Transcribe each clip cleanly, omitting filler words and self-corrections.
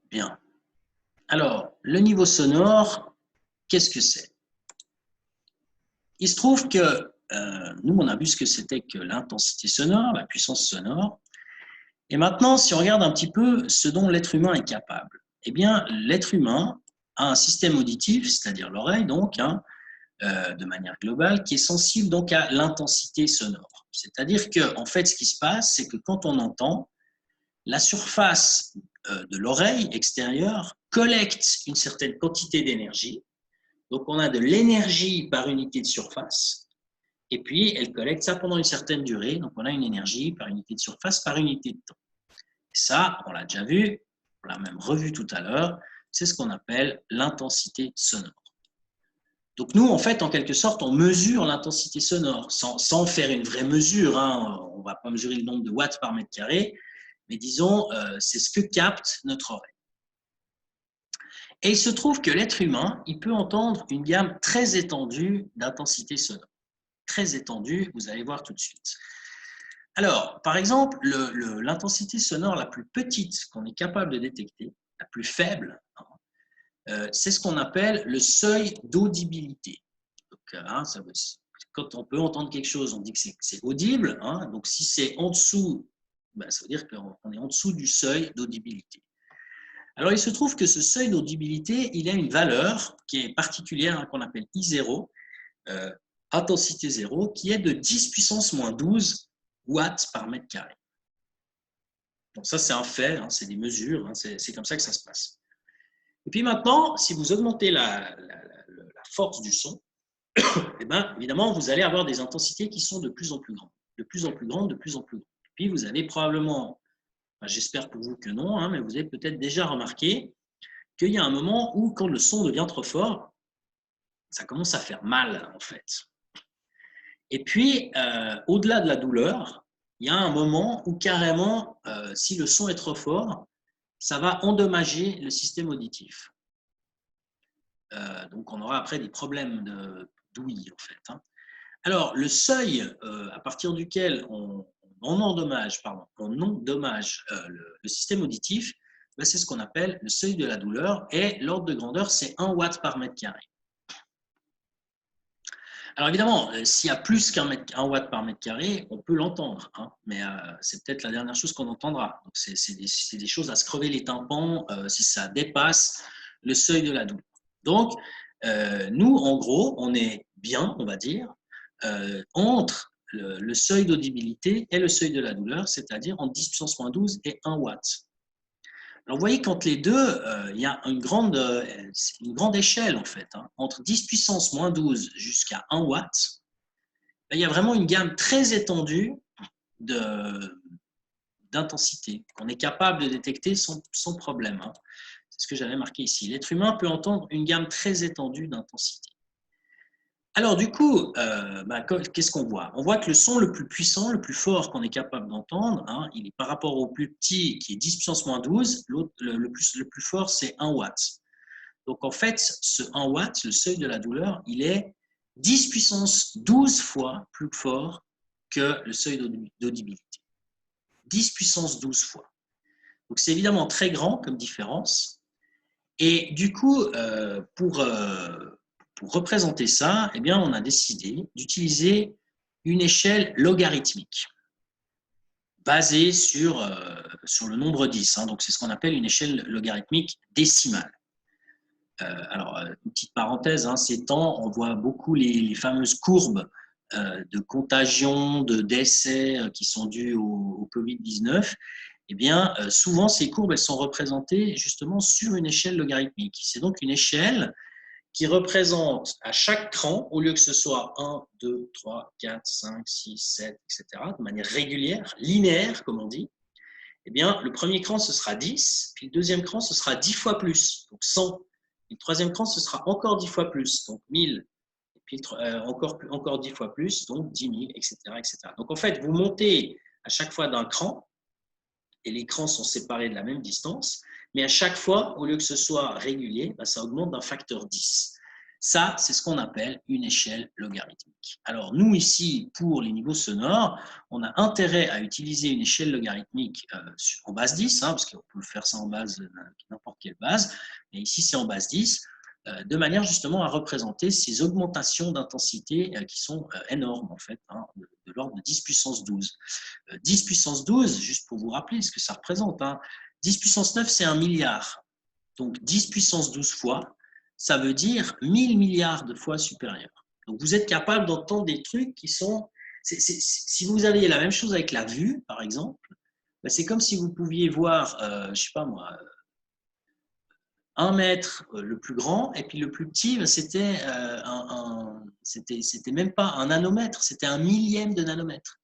Bien. Alors, le niveau sonore, qu'est-ce que c'est? Il se trouve que nous, on a vu ce que c'était que l'intensité sonore, la puissance sonore. Et maintenant, si on regarde un petit peu ce dont l'être humain est capable, eh bien, l'être humain a un système auditif, c'est-à-dire l'oreille, donc, de manière globale, qui est sensible donc à l'intensité sonore. C'est-à-dire que, en fait, ce qui se passe, c'est que quand on entend, la surface de l'oreille extérieure collecte une certaine quantité d'énergie. Donc, on a de l'énergie par unité de surface. Et puis, elle collecte ça pendant une certaine durée. Donc, on a une énergie par unité de surface, par unité de temps. Et ça, on l'a déjà vu, on l'a même revu tout à l'heure, c'est ce qu'on appelle l'intensité sonore. Donc, nous, en fait, en quelque sorte, on mesure l'intensité sonore sans faire une vraie mesure. Hein. On ne va pas mesurer le nombre de watts par mètre carré, mais disons, c'est ce que capte notre oreille. Et il se trouve que l'être humain, il peut entendre une gamme très étendue d'intensité sonore. Très étendue, vous allez voir tout de suite. Alors, par exemple, l'intensité sonore la plus petite qu'on est capable de détecter, la plus faible, c'est ce qu'on appelle le seuil d'audibilité. Quand on peut entendre quelque chose, on dit que c'est audible. Hein, donc, si c'est en dessous, ben, ça veut dire qu'on est en dessous du seuil d'audibilité. Alors, il se trouve que ce seuil d'audibilité, il a une valeur qui est particulière, hein, qu'on appelle I0, intensité 0, qui est de 10 puissance moins 12 watts par mètre carré. Donc ça, c'est un fait, hein, c'est des mesures, hein, c'est comme ça que ça se passe. Et puis maintenant, si vous augmentez la force du son, eh bien, évidemment, vous allez avoir des intensités qui sont de plus en plus grandes, de plus en plus grandes, de plus en plus grandes. Et puis vous allez probablement, j'espère pour vous que non, hein, mais vous avez peut-être déjà remarqué qu'il y a un moment où, quand le son devient trop fort, ça commence à faire mal, en fait. Et puis, au-delà de la douleur, il y a un moment où carrément, si le son est trop fort, ça va endommager le système auditif. Donc, on aura après des problèmes d'ouïe, en fait. Hein. Alors, le seuil à partir duquel on endommage le système auditif, ben, c'est ce qu'on appelle le seuil de la douleur, et l'ordre de grandeur, c'est 1 watt par mètre carré. Alors évidemment, s'il y a plus qu'un watt par mètre carré, on peut l'entendre, hein, mais c'est peut-être la dernière chose qu'on entendra. Donc c'est des choses à se crever les tympans si ça dépasse le seuil de la douleur. Donc nous, en gros, on est bien, on va dire, entre le seuil d'audibilité et le seuil de la douleur, c'est-à-dire entre 10 puissance moins 12 et 1 watt. Alors, vous voyez qu'entre les deux, il y a une grande échelle, en fait. Hein. Entre 10 puissance moins 12 jusqu'à 1 watt, il y a vraiment une gamme très étendue d'intensité qu'on est capable de détecter sans problème. Hein. C'est ce que j'avais marqué ici. L'être humain peut entendre une gamme très étendue d'intensité. Alors, du coup, qu'est-ce qu'on voit? On voit que le son le plus puissant, le plus fort qu'on est capable d'entendre, hein, il est par rapport au plus petit qui est 10 puissance moins 12, le plus fort, c'est 1 watt. Donc, en fait, ce 1 watt, le seuil de la douleur, il est 10 puissance 12 fois plus fort que le seuil d'audibilité. 10 puissance 12 fois. Donc, c'est évidemment très grand comme différence. Et du coup, pour représenter ça, eh bien, on a décidé d'utiliser une échelle logarithmique basée sur le nombre 10. Hein, donc, c'est ce qu'on appelle une échelle logarithmique décimale. Alors, une petite parenthèse, hein, ces temps, on voit beaucoup les fameuses courbes de contagion, de décès qui sont dus au Covid-19. Eh bien, souvent, ces courbes, elles sont représentées justement sur une échelle logarithmique. C'est donc une échelle qui représente à chaque cran, au lieu que ce soit 1, 2, 3, 4, 5, 6, 7, etc., de manière régulière, linéaire, comme on dit, eh bien, le premier cran, ce sera 10, puis le deuxième cran, ce sera 10 fois plus, donc 100. Et le troisième cran, ce sera encore 10 fois plus, donc 1000. Et puis encore 10 fois plus, donc 10 000, etc., etc. Donc, en fait, vous montez à chaque fois d'un cran, et les crans sont séparés de la même distance, mais à chaque fois, au lieu que ce soit régulier, ça augmente d'un facteur 10. Ça, c'est ce qu'on appelle une échelle logarithmique. Alors, nous, ici, pour les niveaux sonores, on a intérêt à utiliser une échelle logarithmique en base 10, hein, parce qu'on peut faire ça en base n'importe quelle base, mais ici c'est en base 10, de manière justement à représenter ces augmentations d'intensité qui sont énormes en fait, hein, de l'ordre de 10 puissance 12. 10 puissance 12, juste pour vous rappeler ce que ça représente, hein, 10 puissance 9 c'est 1 milliard, donc 10 puissance 12 fois, ça veut dire 1000 milliards de fois supérieur. Donc vous êtes capable d'entendre des trucs qui sont… si vous aviez la même chose avec la vue, par exemple, ben c'est comme si vous pouviez voir, je ne sais pas moi, 1 mètre le plus grand, et puis le plus petit, c'était c'était même pas un nanomètre, c'était un millième de nanomètre.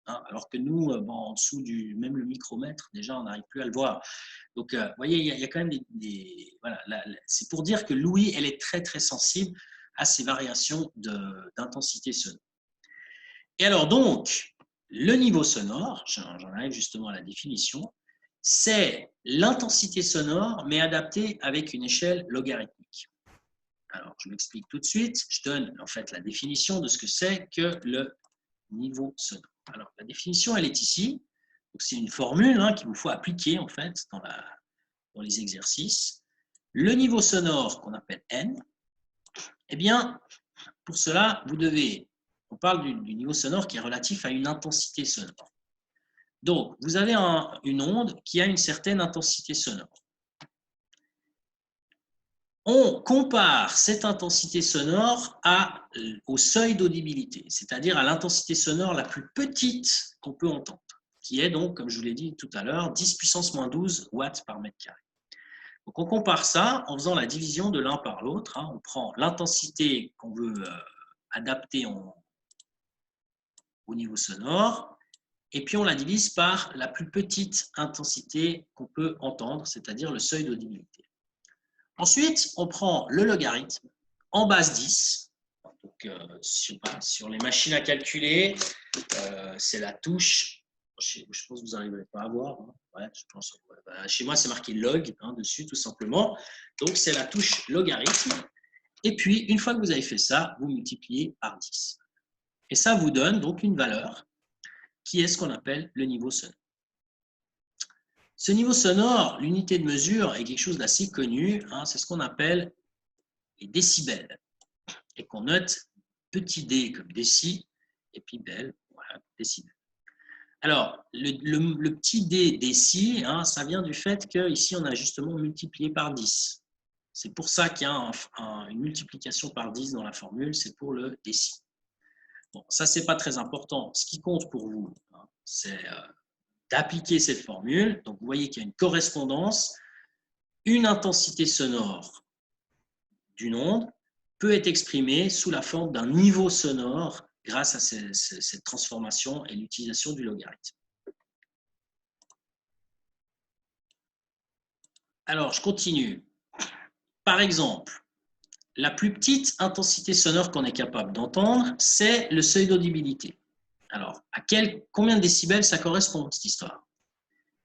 Hein, alors que nous, bon, en dessous même le micromètre, déjà, on n'arrive plus à le voir. Donc, vous voyez, il y a quand même voilà, c'est pour dire que l'ouïe, elle est très, très sensible à ces variations d'intensité sonore. Et alors, donc, le niveau sonore, j'en arrive justement à la définition, c'est l'intensité sonore, mais adaptée avec une échelle logarithmique. Alors, je m'explique tout de suite. Je donne en fait la définition de ce que c'est que le niveau sonore. Alors, la définition, elle est ici. C'est une formule hein, qu'il vous faut appliquer en fait dans les exercices. Le niveau sonore qu'on appelle N, eh bien, pour cela, on parle du niveau sonore qui est relatif à une intensité sonore. Donc, vous avez une onde qui a une certaine intensité sonore. On compare cette intensité sonore au seuil d'audibilité, c'est-à-dire à l'intensité sonore la plus petite qu'on peut entendre, qui est donc, comme je vous l'ai dit tout à l'heure, 10 puissance moins 12 watts par mètre carré. Donc, on compare ça en faisant la division de l'un par l'autre. Hein. On prend l'intensité qu'on veut adapter au niveau sonore, et puis on la divise par la plus petite intensité qu'on peut entendre, c'est-à-dire le seuil d'audibilité. Ensuite, on prend le logarithme en base 10. Donc, sur les machines à calculer, c'est la touche. Je pense que vous n'arriverez pas à voir. Hein. Ouais, je pense, ouais. Bah, chez moi, c'est marqué log hein, dessus, tout simplement. Donc, c'est la touche logarithme. Et puis, une fois que vous avez fait ça, vous multipliez par 10. Et ça vous donne donc une valeur qui est ce qu'on appelle le niveau sonore. Ce niveau sonore, l'unité de mesure est quelque chose d'assez connu, hein, c'est ce qu'on appelle les décibels, et qu'on note petit d comme déci, et puis bel, voilà, décibels. Alors, le petit d déci, hein, ça vient du fait qu'ici, on a justement multiplié par 10. C'est pour ça qu'il y a une multiplication par 10 dans la formule, c'est pour le déci. Bon, ça, ce n'est pas très important. Ce qui compte pour vous, hein, c'est d'appliquer cette formule. Donc, vous voyez qu'il y a une correspondance. Une intensité sonore d'une onde peut être exprimée sous la forme d'un niveau sonore grâce à cette transformation et l'utilisation du logarithme. Alors, je continue. Par exemple, la plus petite intensité sonore qu'on est capable d'entendre, c'est le seuil d'audibilité. Alors, combien de décibels ça correspond, cette histoire?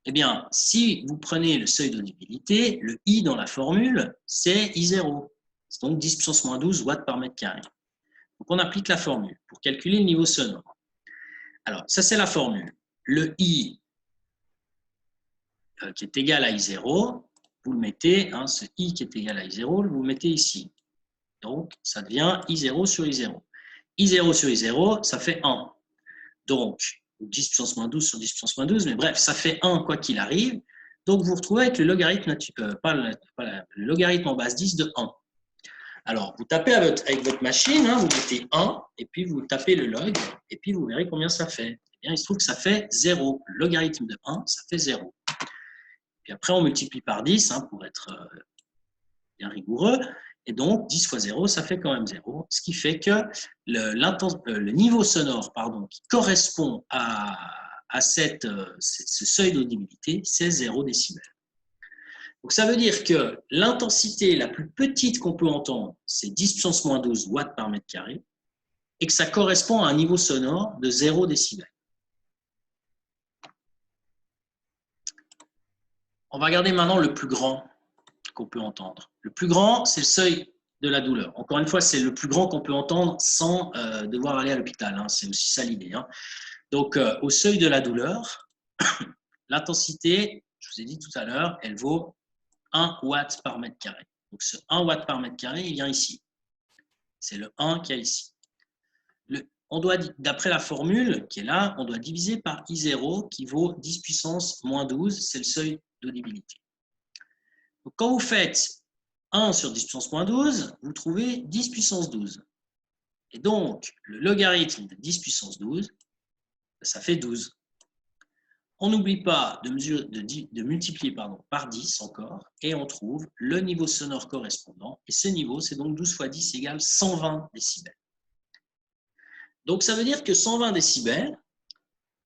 Eh bien, si vous prenez le seuil d'audibilité, le I dans la formule, c'est I0. C'est donc 10 puissance moins 12 watts par mètre carré. Donc, on applique la formule pour calculer le niveau sonore. Alors, ça, c'est la formule. Le I qui est égal à I0, vous le mettez, hein, ce I qui est égal à I0, vous le mettez ici. Donc, ça devient I0 sur I0. I0 sur I0, ça fait 1. Donc, 10 puissance moins 12 sur 10 puissance moins 12, mais bref, ça fait 1 quoi qu'il arrive. Donc, vous vous retrouvez avec le logarithme, le logarithme en base 10 de 1. Alors, vous tapez avec votre machine, hein, vous mettez 1, et puis vous tapez le log, et puis vous verrez combien ça fait. Eh bien, il se trouve que ça fait 0. Le logarithme de 1, ça fait 0. Puis après, on multiplie par 10 hein, pour être bien rigoureux. Et donc, 10 fois 0, ça fait quand même 0. Ce qui fait que le niveau sonore qui correspond à ce seuil d'audibilité, c'est 0 décibel. Donc, ça veut dire que l'intensité la plus petite qu'on peut entendre, c'est 10 puissance moins 12 watts par mètre carré, et que ça correspond à un niveau sonore de 0 décibel. On va regarder maintenant le plus grand qu'on peut entendre. Le plus grand, c'est le seuil de la douleur. Encore une fois, c'est le plus grand qu'on peut entendre sans devoir aller à l'hôpital. Hein. C'est aussi ça l'idée. Hein. Donc, au seuil de la douleur, l'intensité, je vous ai dit tout à l'heure, elle vaut 1 watt par mètre carré. Donc, ce 1 watt par mètre carré, il vient ici. C'est le 1 qu'il y a ici. On doit, d'après la formule qui est là, on doit diviser par I0 qui vaut 10 puissance moins 12, c'est le seuil d'audibilité. Donc, quand vous faites 1 sur 10 puissance moins 12, vous trouvez 10 puissance 12. Et donc, le logarithme de 10 puissance 12, ça fait 12. On n'oublie pas de multiplier par 10 encore, et on trouve le niveau sonore correspondant. Et ce niveau, c'est donc 12 fois 10 égale 120 décibels. Donc, ça veut dire que 120 décibels,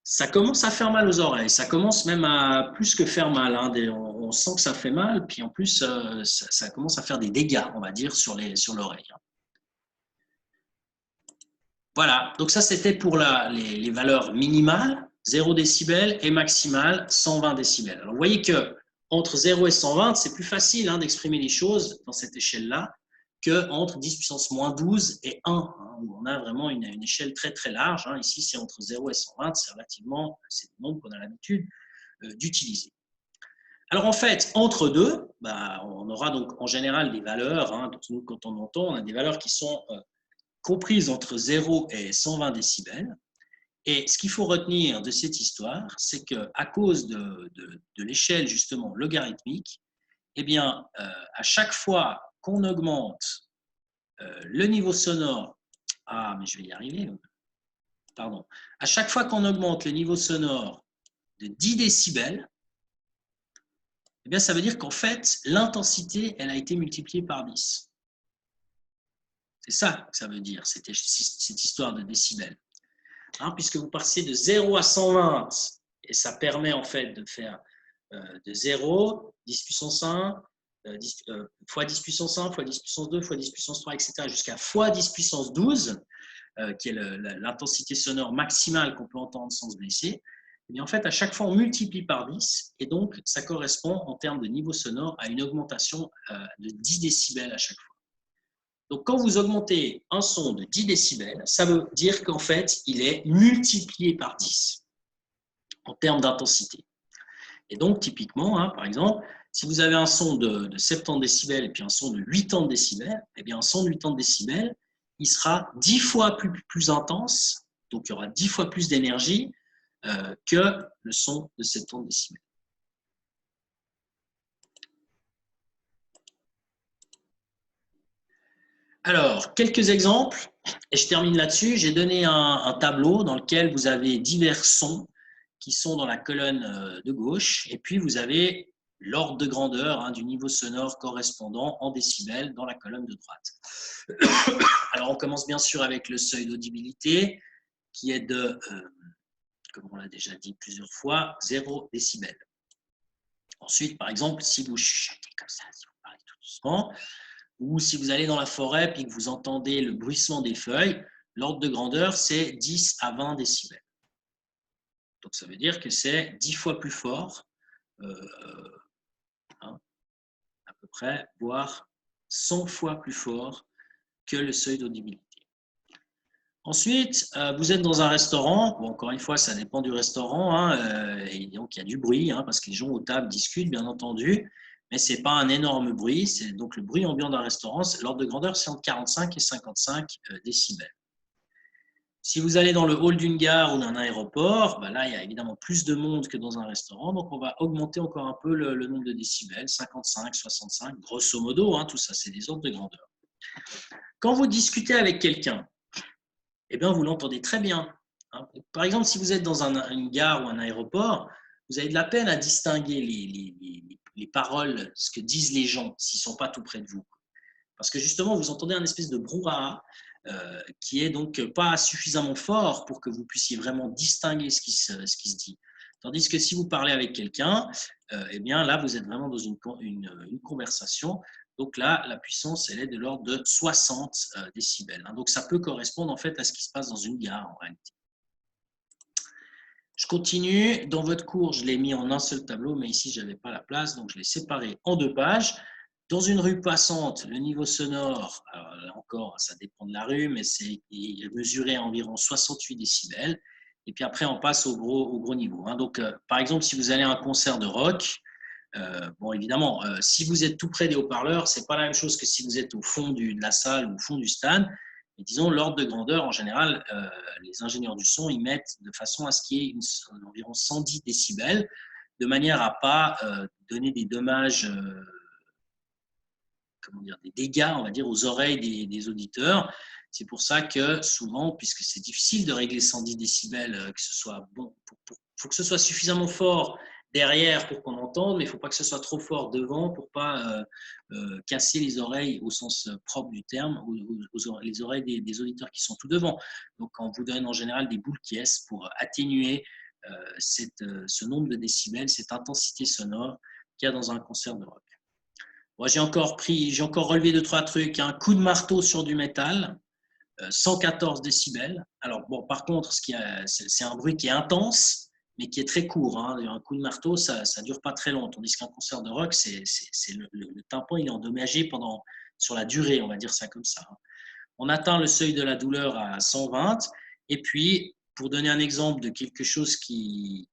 ça commence à faire mal aux oreilles. Ça commence même à plus que faire mal. Hein. On sent que ça fait mal, puis en plus, ça commence à faire des dégâts, on va dire, sur l'oreille. Voilà, donc ça, c'était pour les valeurs minimales, 0 décibels, et maximales, 120 décibels. Alors, vous voyez qu'entre 0 et 120, c'est plus facile d'exprimer les choses dans cette échelle-là qu'entre 10 puissance moins 12 et 1, où on a vraiment une échelle très très large. Ici, c'est entre 0 et 120, c'est le nombre qu'on a l'habitude d'utiliser. Alors en fait, entre deux, on aura donc en général des valeurs, nous, quand on entend, on a des valeurs qui sont comprises entre 0 et 120 décibels. Et ce qu'il faut retenir de cette histoire, c'est qu'à cause de l'échelle justement logarithmique, eh bien, à chaque fois qu'on augmente le niveau sonore, mais je vais y arriver, pardon, à chaque fois qu'on augmente le niveau sonore de 10 décibels, eh bien, ça veut dire qu'en fait, l'intensité, elle a été multipliée par 10. C'est ça que ça veut dire, cette histoire de décibels. Puisque vous passez de 0 à 120, et ça permet en fait de faire de 0, 10 puissance 1, fois 10 puissance 1, fois 10 puissance 2, fois 10 puissance 3, etc., jusqu'à fois 10 puissance 12, qui est l'intensité sonore maximale qu'on peut entendre sans se blesser. Et bien en fait, à chaque fois, on multiplie par 10, et donc ça correspond en termes de niveau sonore à une augmentation de 10 décibels à chaque fois. Donc, quand vous augmentez un son de 10 décibels, ça veut dire qu'en fait, il est multiplié par 10 en termes d'intensité. Et donc, typiquement, par exemple, si vous avez un son de 70 décibels et puis un son de 80 décibels, eh bien, un son de 80 décibels, il sera 10 fois plus intense, donc il y aura 10 fois plus d'énergie que le son de 70 décibels. Alors, quelques exemples, et je termine là-dessus. J'ai donné un tableau dans lequel vous avez divers sons qui sont dans la colonne de gauche, et puis vous avez l'ordre de grandeur du niveau sonore correspondant en décibels dans la colonne de droite. Alors, on commence bien sûr avec le seuil d'audibilité, qui est de, comme on l'a déjà dit plusieurs fois, 0 décibels. Ensuite, par exemple, si vous chuchotez comme ça, si vous parlez tout doucement, ou si vous allez dans la forêt et que vous entendez le bruissement des feuilles, l'ordre de grandeur, c'est 10 à 20 décibels. Donc, ça veut dire que c'est 10 fois plus fort, à peu près, voire 100 fois plus fort que le seuil d'audibilité. Ensuite, vous êtes dans un restaurant. Bon, encore une fois, ça dépend du restaurant. Et donc, il y a du bruit, parce que les gens aux tables discutent, bien entendu. Mais ce n'est pas un énorme bruit. C'est donc le bruit ambiant d'un restaurant. L'ordre de grandeur, c'est entre 45 et 55 décibels. Si vous allez dans le hall d'une gare ou d'un aéroport, là, il y a évidemment plus de monde que dans un restaurant. Donc, on va augmenter encore un peu le nombre de décibels, 55, 65, grosso modo. Tout ça, c'est des ordres de grandeur. Quand vous discutez avec quelqu'un, eh bien, vous l'entendez très bien. Par exemple, si vous êtes dans une gare ou un aéroport, vous avez de la peine à distinguer les paroles, ce que disent les gens, s'ils ne sont pas tout près de vous. Parce que justement, vous entendez un espèce de brouhaha qui est donc pas suffisamment fort pour que vous puissiez vraiment distinguer ce qui se dit. Tandis que si vous parlez avec quelqu'un, eh bien là, vous êtes vraiment dans une conversation. Donc là, la puissance, elle est de l'ordre de 60 décibels. Donc ça peut correspondre en fait à ce qui se passe dans une gare en réalité. Je continue. Dans votre cours, je l'ai mis en un seul tableau, mais ici, je n'avais pas la place, donc je l'ai séparé en 2 pages. Dans une rue passante, le niveau sonore, alors là encore, ça dépend de la rue, mais il est mesuré à environ 68 décibels. Et puis après, on passe au gros niveau. Donc, par exemple, si vous allez à un concert de rock, Bon, évidemment, si vous êtes tout près des haut-parleurs, ce n'est pas la même chose que si vous êtes au fond de la salle ou au fond du stade. Mais disons, l'ordre de grandeur, en général, les ingénieurs du son, ils mettent de façon à ce qu'il y ait environ 110 décibels, de manière à ne pas donner des dommages, comment dire, des dégâts, on va dire, aux oreilles des auditeurs. C'est pour ça que souvent, puisque c'est difficile de régler 110 décibels, que ce soit bon, faut que ce soit suffisamment fort derrière pour qu'on entende, mais il ne faut pas que ce soit trop fort devant pour ne pas casser les oreilles au sens propre du terme, les oreilles des auditeurs qui sont tout devant. Donc, on vous donne en général des boules qui pour atténuer ce nombre de décibels, cette intensité sonore qu'il y a dans un concert de rock. Moi, j'ai encore relevé 2-3 trucs. Un coup de marteau sur du métal, 114 décibels. Alors, bon, par contre, c'est un bruit qui est intense, mais qui est très court. Hein. Un coup de marteau, ça ne dure pas très long. Tandis qu'un concert de rock, le tympan il est endommagé sur la durée, on va dire ça comme ça. On atteint le seuil de la douleur à 120. Et puis, pour donner un exemple de quelque chose qui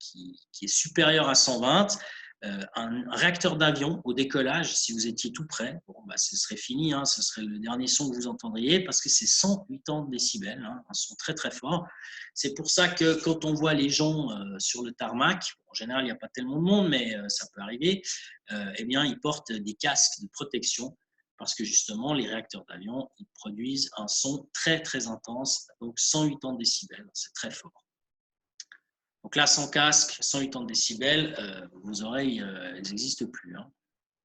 est supérieur à 120, un réacteur d'avion au décollage, si vous étiez tout près, bon, bah, ce serait fini, hein, ce serait le dernier son que vous entendriez parce que c'est 180 décibels, hein, un son très très fort. C'est pour ça que quand on voit les gens sur le tarmac, en général il n'y a pas tellement de monde, mais ça peut arriver, eh bien, ils portent des casques de protection parce que justement les réacteurs d'avion ils produisent un son très très intense, donc 180 décibels, c'est très fort. Donc là, sans casque, 180 décibels, vos oreilles, elles n'existent plus. Hein.